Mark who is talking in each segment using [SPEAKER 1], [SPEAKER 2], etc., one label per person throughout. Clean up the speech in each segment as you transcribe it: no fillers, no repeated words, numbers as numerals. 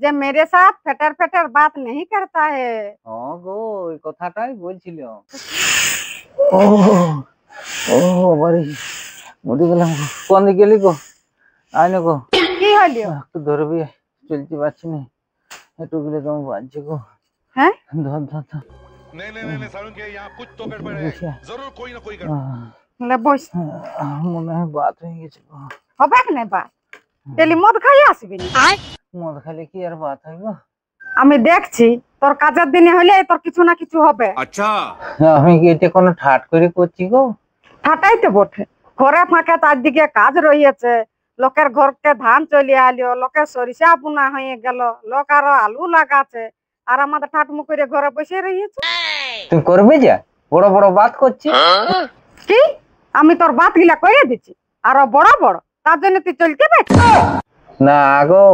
[SPEAKER 1] যে मेरे साथ ফেটার ফেটার बात नहीं करता है।
[SPEAKER 2] ও গো, ওই কথাটাই বলছিল। ও ও বাড়ি মরে গেলাম গো। কোন দিকে গেলি গো? আইনে গো,
[SPEAKER 1] কি হলো?
[SPEAKER 2] একটু ধরবি, চলতে পারছি না, একটু গেলে তোমার বাজছে গো।
[SPEAKER 1] হ্যাঁ,
[SPEAKER 2] ধর ধর ধর।
[SPEAKER 3] नहीं नहीं नहीं सारुण के यहाँ कुछ तो गड़बड़ है, जरूर कोई ना कोई गड़बड़।
[SPEAKER 1] লে বস।
[SPEAKER 2] মনে হয় বাত হয়ে গেছে গো।
[SPEAKER 1] হবে কি না বাত? তেলি মদ খাই আসবি না।
[SPEAKER 2] মদ খাইলে কি আর বাত হয় গো?
[SPEAKER 1] আমি দেখছি তোর কাজের দিনে হলে তোর কিছু না কিছু হবে।
[SPEAKER 3] अच्छा
[SPEAKER 2] আমি কি এটা কোনো ঠাট করে করছি গো?
[SPEAKER 1] ঠাটাইতে বটে। ঘরে ফাঁকে চারদিকে কাজ রয়েছে, লোকের ঘরকে ধান চলে আলো, লোকের সরিষা বুনা হয়ে গেল, লোক আরো আলু লাগাছে, আর আমাদের ঠাটমু করে ঘরে বসে রয়েছে।
[SPEAKER 2] তুই করবে যা, বড় বড় বাত করছি।
[SPEAKER 1] কি আমি তোর বাত গিলা করে দিচ্ছি আরো বড় বড়, তার জন্য তুই চলতে পারছিস
[SPEAKER 2] না গো,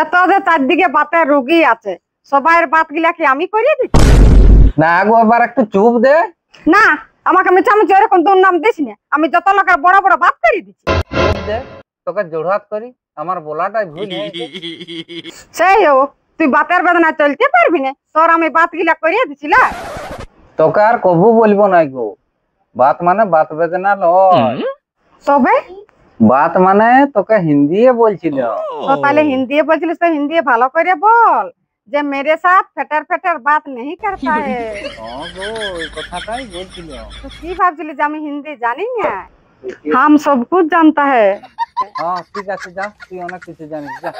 [SPEAKER 1] এত যে চারদিকে বাতের রোগী আছে, সবাইয়ের বাত গিলা কি আমি করে দিচ্ছি?
[SPEAKER 2] না গো, এবার একটু চুপ দে।
[SPEAKER 1] না, আমাকে মিছামিছি এরকম তোর নাম দিস না, আমি যত লোকের বড় বড় বাত করে দিচ্ছি।
[SPEAKER 2] চুপ দে, তোকে জোড়হাত করি, আমার বলাটাই ভুল হয়েছে।
[SPEAKER 1] সেই হোক, তুই বাতের বেদনা চলতে পারবি না, তোর আমি বাত গিলা করিয়ে দিছিলাম।
[SPEAKER 2] তোকে আর কবু বলবো না গো, বাত মানে বাত বেদনা লয়।
[SPEAKER 1] তবে
[SPEAKER 2] বাত মানে তোকে হিন্দি বলছিল।
[SPEAKER 1] তো তাহলে হিন্দি বলছিলিস তো হিন্দি ভালো করে বল, যে मेरे साथ ফেটার ফেটার बात नहीं करता है।
[SPEAKER 2] ও গো, ওই কথাটাই বলছিল।
[SPEAKER 1] তো কি ভাবছিলি যে আমি হিন্দি জানি না? हम सब कुछ जानता है।
[SPEAKER 2] হ্যাঁ ঠিক আছে, যা, তুই অনেক কিছু জানিস, যা।